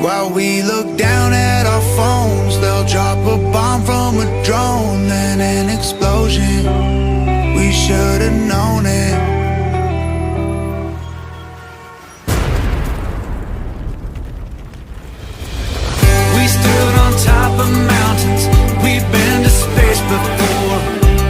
While we look down at our phones, they'll drop a bomb from a drone, then an explosion. We should have known it. We stood on top of mountains, we've been to space before.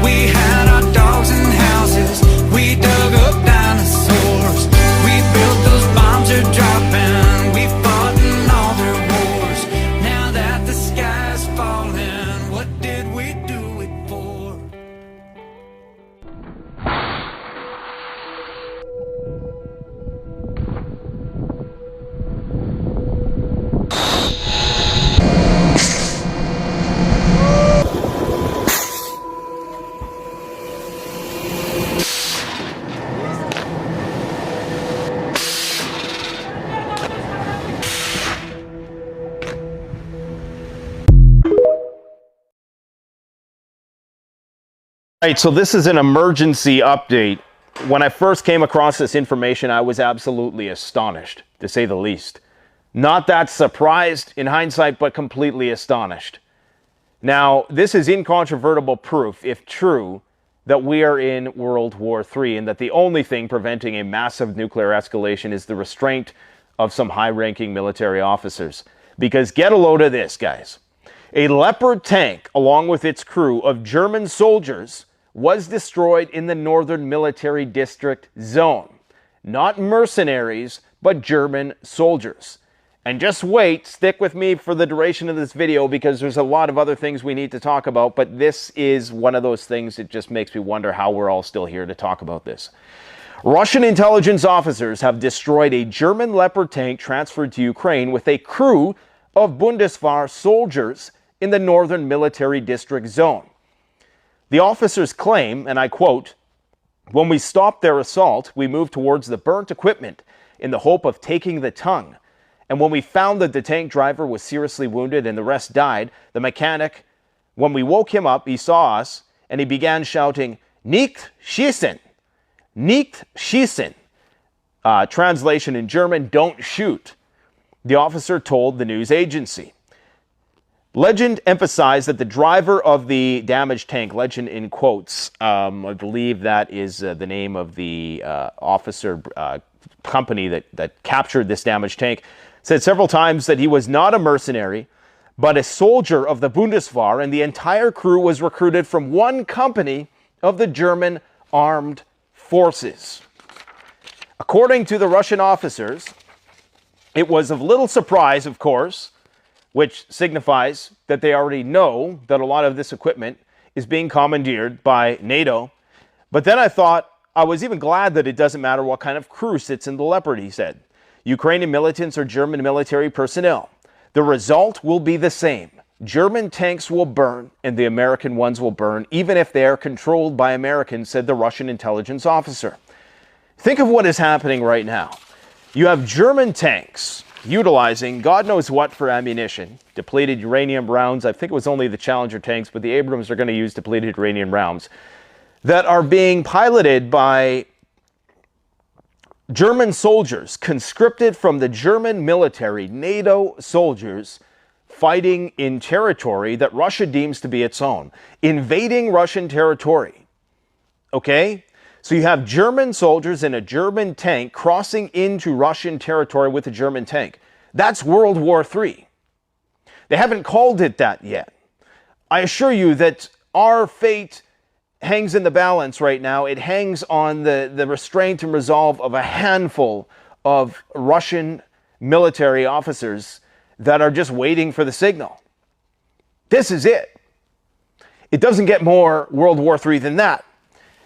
We had our dogs and houses, we dug up dinosaurs. We built those bombs are dropping, we fought in all their wars. Now that the sky's falling, what did we do it for? All right, so this is an emergency update. When I first came across this information, I was absolutely astonished, to say the least. Not that surprised in hindsight, but completely astonished. Now, this is incontrovertible proof, if true, that we are in World War III and that the only thing preventing a massive nuclear escalation is the restraint of some high-ranking military officers. Because get a load of this, guys. A Leopard tank, along with its crew of German soldiers, was destroyed in the Northern Military District Zone. Not mercenaries, but German soldiers. And just wait, stick with me for the duration of this video because there's a lot of other things we need to talk about, but this is one of those things that just makes me wonder how we're all still here to talk about this. Russian intelligence officers have destroyed a German Leopard tank transferred to Ukraine with a crew of Bundeswehr soldiers in the Northern Military District Zone. The officers claim, and I quote, "When we stopped their assault, we moved towards the burnt equipment in the hope of taking the tongue. And when we found that the tank driver was seriously wounded and the rest died, the mechanic, when we woke him up, he saw us and he began shouting, 'Nicht schießen! Nicht schießen!' Translation in German, 'Don't shoot,' the officer told the news agency. Legend emphasized that the driver of the damaged tank, legend in quotes, I believe that is the name of the officer company that captured this damaged tank, said several times that he was not a mercenary, but a soldier of the Bundeswehr, and the entire crew was recruited from one company of the German armed forces. According to the Russian officers, it was of little surprise, of course, which signifies that they already know that a lot of this equipment is being commandeered by NATO. But then I thought, I was even glad that it doesn't matter what kind of crew sits in the Leopard, he said. Ukrainian militants or German military personnel. The result will be the same. German tanks will burn and the American ones will burn, even if they are controlled by Americans, said the Russian intelligence officer. Think of what is happening right now. You have German tanks utilizing God knows what for ammunition, depleted uranium rounds. I think it was only the Challenger tanks, but the Abrams are going to use depleted uranium rounds that are being piloted by German soldiers, conscripted from the German military, NATO soldiers fighting in territory that Russia deems to be its own, invading Russian territory. Okay? So you have German soldiers in a German tank crossing into Russian territory with a German tank. That's World War III. They haven't called it that yet. I assure you that our fate hangs in the balance right now. It hangs on the restraint and resolve of a handful of Russian military officers that are just waiting for the signal. This is it. It doesn't get more World War III than that.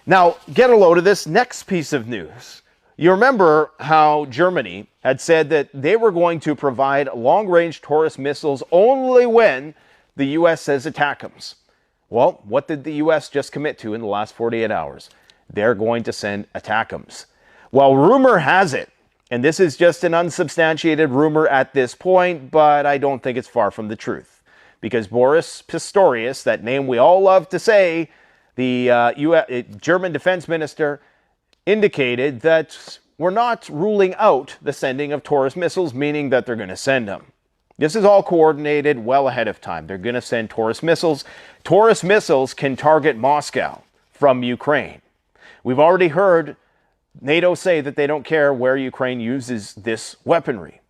Now, get a load of this next piece of news. You remember how Germany had said that they were going to provide long-range Taurus missiles only when the U.S. says ATACMS. Well, what did the U.S. just commit to in the last 48 hours? They're going to send ATACMS. Well, rumor has it, and this is just an unsubstantiated rumor at this point, but I don't think it's far from the truth. Because Boris Pistorius, that name we all love to say, the German defense minister, indicated that we're not ruling out the sending of Taurus missiles, meaning that they're going to send them. This is all coordinated well ahead of time. They're going to send Taurus missiles. Taurus missiles can target Moscow from Ukraine. We've already heard NATO say that they don't care where Ukraine uses this weaponry.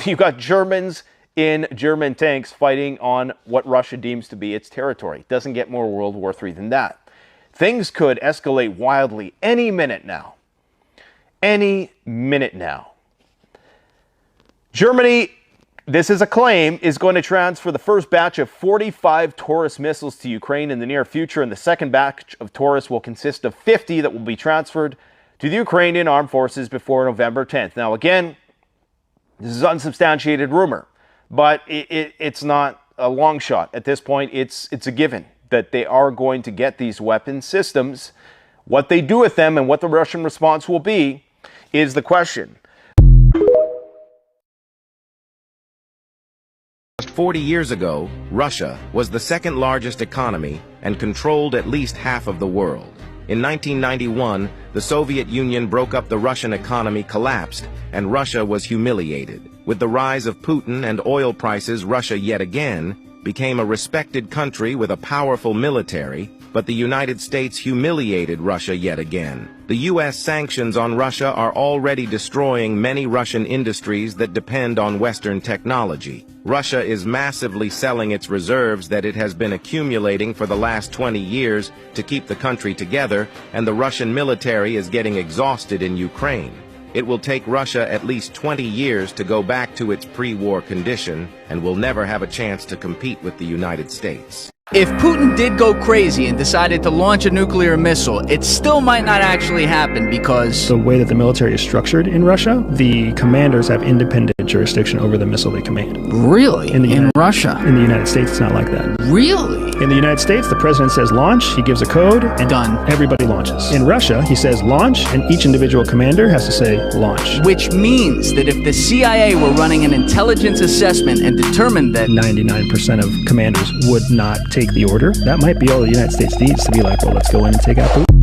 You've got Germans in German tanks fighting on what Russia deems to be its territory. It doesn't get more World War III than that. Things could escalate wildly any minute now. Any minute now. Germany, this is a claim, is going to transfer the first batch of 45 Taurus missiles to Ukraine in the near future, and the second batch of Taurus will consist of 50 that will be transferred to the Ukrainian armed forces before November 10th. Now, again, this is unsubstantiated rumor, but it's not a long shot. At this point, it's a given that they are going to get these weapon systems. What they do with them and what the Russian response will be is the question. 40 years ago, Russia was the second largest economy and controlled at least half of the world. In 1991, the Soviet Union broke up, the Russian economy collapsed, and Russia was humiliated. With the rise of Putin and oil prices, Russia yet again became a respected country with a powerful military, but the United States humiliated Russia yet again. The U.S. sanctions on Russia are already destroying many Russian industries that depend on Western technology. Russia is massively selling its reserves that it has been accumulating for the last 20 years to keep the country together, and the Russian military is getting exhausted in Ukraine. It will take Russia at least 20 years to go back to its pre-war condition and will never have a chance to compete with the United States. If Putin did go crazy and decided to launch a nuclear missile, it still might not actually happen because... The way that the military is structured in Russia, the commanders have independent jurisdiction over the missile they command. Really? In Russia? In the United States, it's not like that. Really? In the United States, the president says launch, he gives a code, and done. Everybody launches. In Russia, he says launch, and each individual commander has to say launch. Which means that if the CIA were running an intelligence assessment and determined that 99% of commanders would not take the order, that might be all the United States needs to be like, well, let's go in and take out Putin.